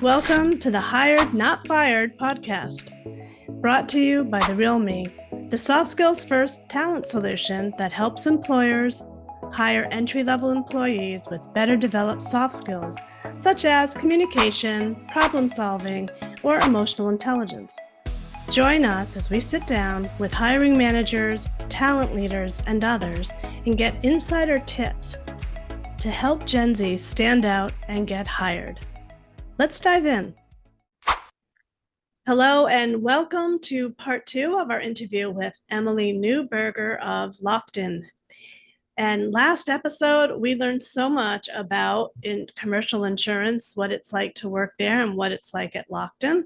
Welcome to the Hired Not Fired podcast, brought to you by The Real Me, the soft skills first talent solution that helps employers hire entry level employees with better developed soft skills such as communication, problem solving, or emotional intelligence. Join us as we sit down with hiring managers, talent leaders, and others and get insider tips to help Gen Z stand out and get hired. Let's dive in. Hello, and welcome to part 2 of our interview with Emily Neuberger of Lockton. And last episode, we learned so much about commercial insurance, what it's like to work there and what it's like at Lockton.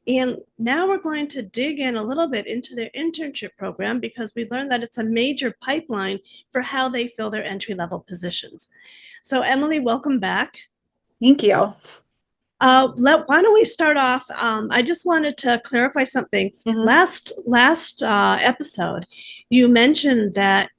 And now we're going to dig in a little bit into their internship program because we learned that it's a major pipeline for how they fill their entry-level positions. So Emily, welcome back. Thank you. Why don't we start off? I just wanted to clarify something. Last episode, you mentioned that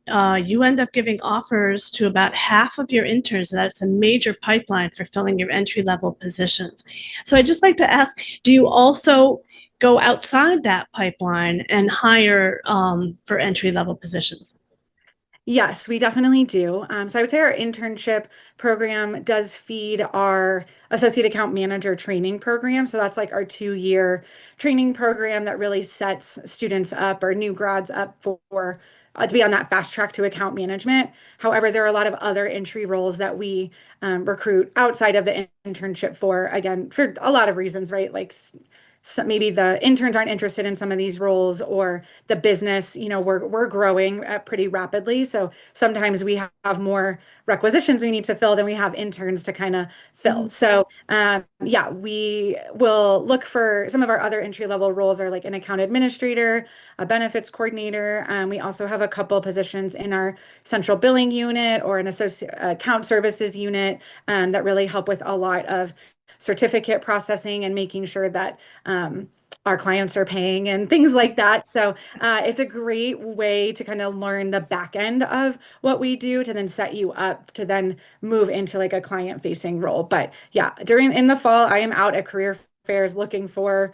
you end up giving offers to about half of your interns, that it's a major pipeline for filling your entry-level positions. So I'd just like to ask, do you also go outside that pipeline and hire for entry-level positions? Yes, we definitely do. So I would say our internship program does feed our associate account manager training program. So that's like our 2-year training program that really sets students up or new grads up for to be on that fast track to account management. However, there are a lot of other entry roles that we recruit outside of the internship for, again, for a lot of reasons, right? Like maybe the interns aren't interested in some of these roles, or the business, we're growing pretty rapidly. So sometimes we have more requisitions we need to fill than we have interns to kind of fill. So yeah, we will look for some of our other entry level roles are like an account administrator, a benefits coordinator. We also have a couple positions in our central billing unit or an associate account services unit that really help with a lot of certificate processing and making sure that our clients are paying and things like that. So it's a great way to kind of learn the back end of what we do to then set you up to then move into like a client facing role. But yeah, in the fall, I am out at career fairs looking for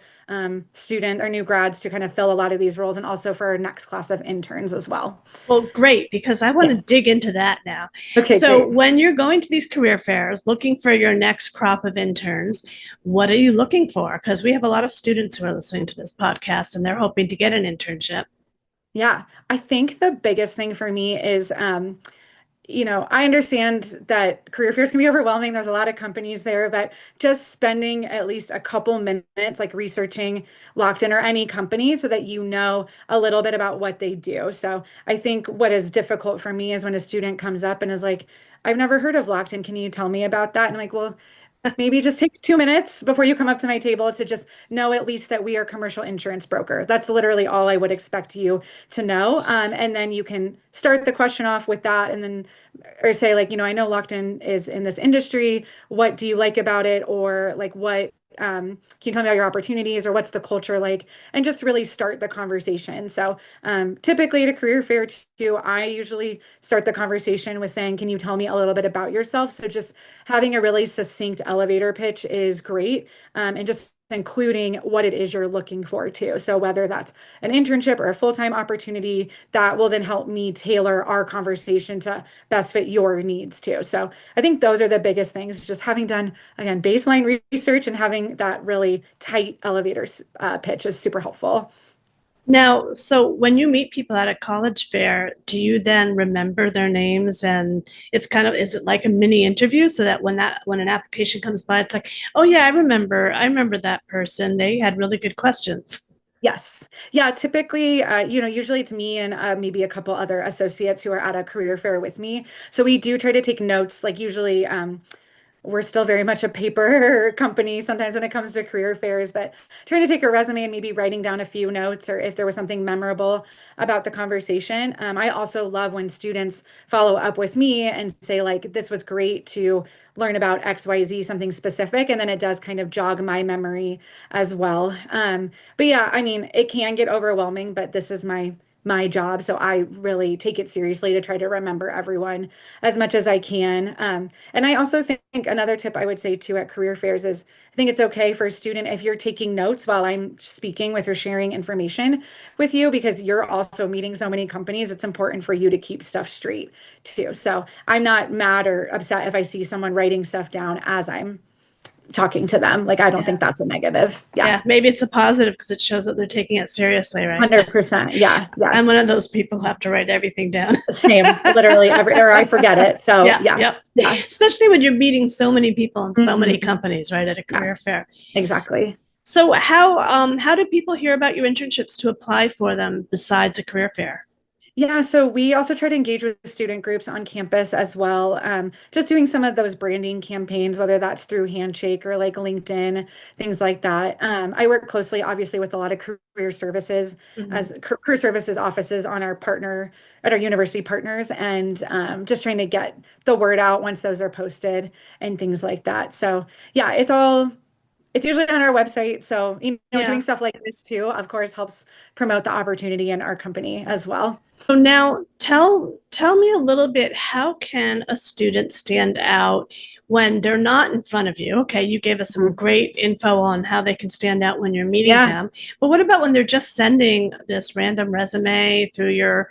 student or new grads to kind of fill a lot of these roles, and also for our next class of interns as well. Well, great, because I want to dig into that now. Okay, So great. when you're going to these career fairs, looking for your next crop of interns, what are you looking for? Because we have a lot of students who are listening to this podcast and they're hoping to get an internship. Yeah, I think the biggest thing for me is I understand that career fairs can be overwhelming. There's a lot of companies there, but just spending at least a couple minutes, like researching Lockton or any company so that you know a little bit about what they do. So I think what is difficult for me is when a student comes up and is like, I've never heard of Lockton. Can you tell me about that? And I'm like, well, maybe just take 2 minutes before you come up to my table to just know at least that we are a commercial insurance broker. That's literally all I would expect you to know. And then you can start the question off with that, and then, or say like, I know Lockton is in this industry. What do you like about it? Or like, what can you tell me about your opportunities, or what's the culture like? And just really start the conversation. So typically at a career fair too, I usually start the conversation with saying, can you tell me a little bit about yourself? So just having a really succinct elevator pitch is great. And just including what it is you're looking for too. So whether that's an internship or a full-time opportunity, that will then help me tailor our conversation to best fit your needs too. So I think those are the biggest things, just having done, again, baseline research and having that really tight elevator pitch is super helpful. Now, so when you meet people at a college fair, do you then remember their names? And is it like a mini interview so that when an application comes by, it's like, oh yeah, I remember that person. They had really good questions. Yes. Yeah. Typically, usually it's me and maybe a couple other associates who are at a career fair with me. So we do try to take notes, like usually, we're still very much a paper company sometimes when it comes to career fairs, but trying to take a resume and maybe writing down a few notes, or if there was something memorable about the conversation. I also love when students follow up with me and say, like, this was great to learn about XYZ, something specific. And then it does kind of jog my memory as well. But yeah, I mean, it can get overwhelming, but this is my my job. So I really take it seriously to try to remember everyone as much as I can. And I also think another tip I would say too at career fairs is I think it's okay for a student if you're taking notes while I'm speaking with or sharing information with you, because you're also meeting so many companies. It's important for you to keep stuff straight too. So I'm not mad or upset if I see someone writing stuff down as I'm talking to them. Like, I don't Yeah. think that's a negative. Yeah. Yeah, maybe it's a positive because it shows that they're taking it seriously, right? 100%. Yeah. Yeah. I'm one of those people who have to write everything down. Same. Literally every, or I forget it. So Yeah, yeah. yep. Yeah. Especially when you're meeting so many people in so many Mhm. companies, right, at a Yeah. career fair. Exactly. So how do people hear about your internships to apply for them besides a career fair? Yeah, so we also try to engage with student groups on campus as well. Just doing some of those branding campaigns, whether that's through Handshake or like LinkedIn, things like that. I work closely, obviously, with a lot of career services Mhm. as career services offices on our partner at our university partners, and just trying to get the word out once those are posted and things like that. So yeah, it's usually on our website. So, doing Yeah. stuff like this too, of course, helps promote the opportunity in our company as well. So now tell me a little bit, how can a student stand out when they're not in front of you? Okay, you gave us some Mhm. great info on how they can stand out when you're meeting Yeah. them. But what about when they're just sending this random resume through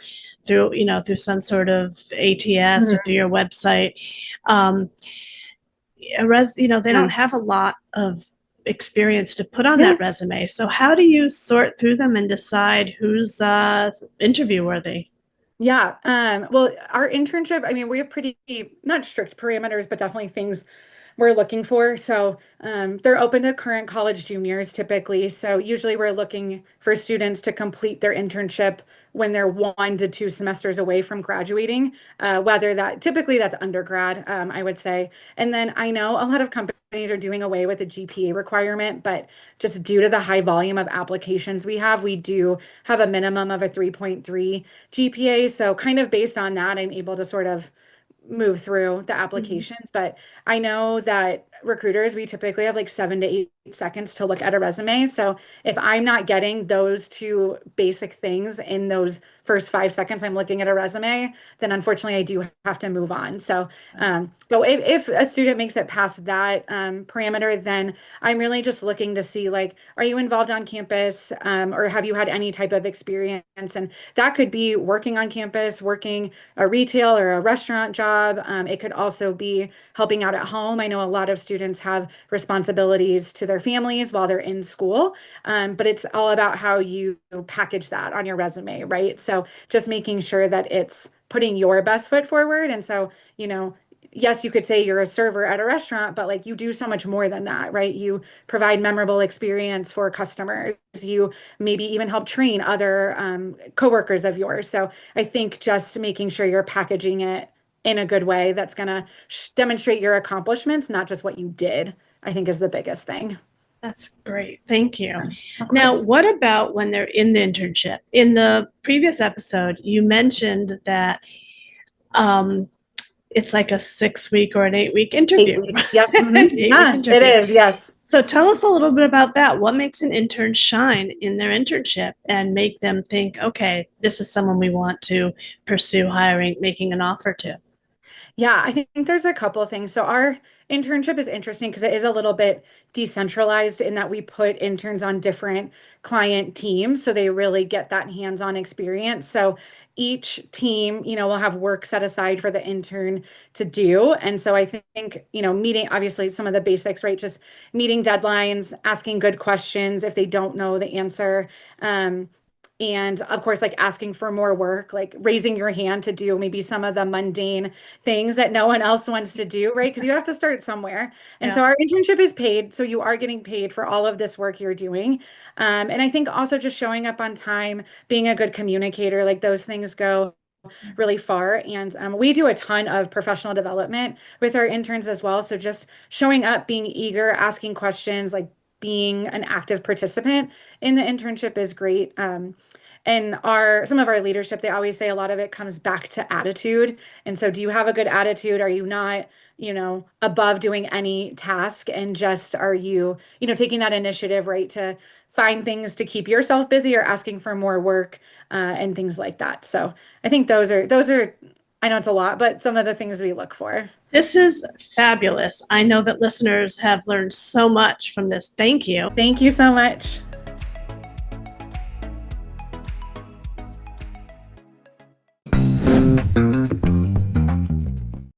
some sort of ATS or Mhm. through your website? Um, they don't Yeah. have a lot of experience to put on Yeah. that resume. So how do you sort through them and decide who's interview worthy? Yeah. Well, our internship, I mean, we have pretty not strict parameters, but definitely things we're looking for. So they're open to current college juniors typically. So usually we're looking for students to complete their internship when they're 1 to 2 semesters away from graduating, whether that typically that's undergrad, I would say. And then I know a lot of companies are doing away with the GPA requirement, but just due to the high volume of applications we do have a minimum of a 3.3 GPA. So kind of based on that, I'm able to sort of move through the Mhm. applications. But I know that recruiters, we typically have like 7 to 8 seconds to look at a resume. So if I'm not getting those two basic things in those first 5 seconds I'm looking at a resume, then unfortunately I do have to move on. So, but if a student makes it past that parameter, then I'm really just looking to see like, are you involved on campus, or have you had any type of experience? And that could be working on campus, working a retail or a restaurant job. It could also be helping out at home. I know a lot of students have responsibilities to their families while they're in school, but it's all about how you package that on your resume, right? So just making sure that it's putting your best foot forward. And so, yes, you could say you're a server at a restaurant, but like you do so much more than that, right? You provide memorable experience for customers. You maybe even help train other coworkers of yours. So I think just making sure you're packaging it in a good way that's going to demonstrate your accomplishments, not just what you did, I think is the biggest thing. That's great. Thank you. Yeah, of Now, course. what about when they're in the internship? In the previous episode, you mentioned that um, it's like a 6 week or an 8 week Eight interview. weeks. Yep. An Mhm. 8 week Yeah, it interview. is. Yes. So tell us a little bit about that. What makes an intern shine in their internship and make them think, okay, this is someone we want to pursue hiring, making an offer to? Yeah, I think there's a couple of things. So our internship is interesting because it is a little bit decentralized in that we put interns on different client teams so they really get that hands-on experience. So each team, will have work set aside for the intern to do. And so I think, meeting obviously some of the basics, right? Just meeting deadlines, asking good questions if they don't know the answer. Um, and of course, like asking for more work, like raising your hand to do maybe some of the mundane things that no one else wants to do, right? Because you have to start somewhere. And Yeah. so our internship is paid. So you are getting paid for all of this work you're doing. And I think also just showing up on time, being a good communicator, like those things go really far. And we do a ton of professional development with our interns as well. So just showing up, being eager, asking questions, like being an active participant in the internship is great. And some of our leadership, they always say a lot of it comes back to attitude. And so do you have a good attitude? Are you not, above doing any task, and just are you, taking that initiative, right, to find things to keep yourself busy or asking for more work, and things like that. So I think those are, I know it's a lot, but some of the things we look for. This is fabulous. I know that listeners have learned so much from this. Thank you. Thank you so much.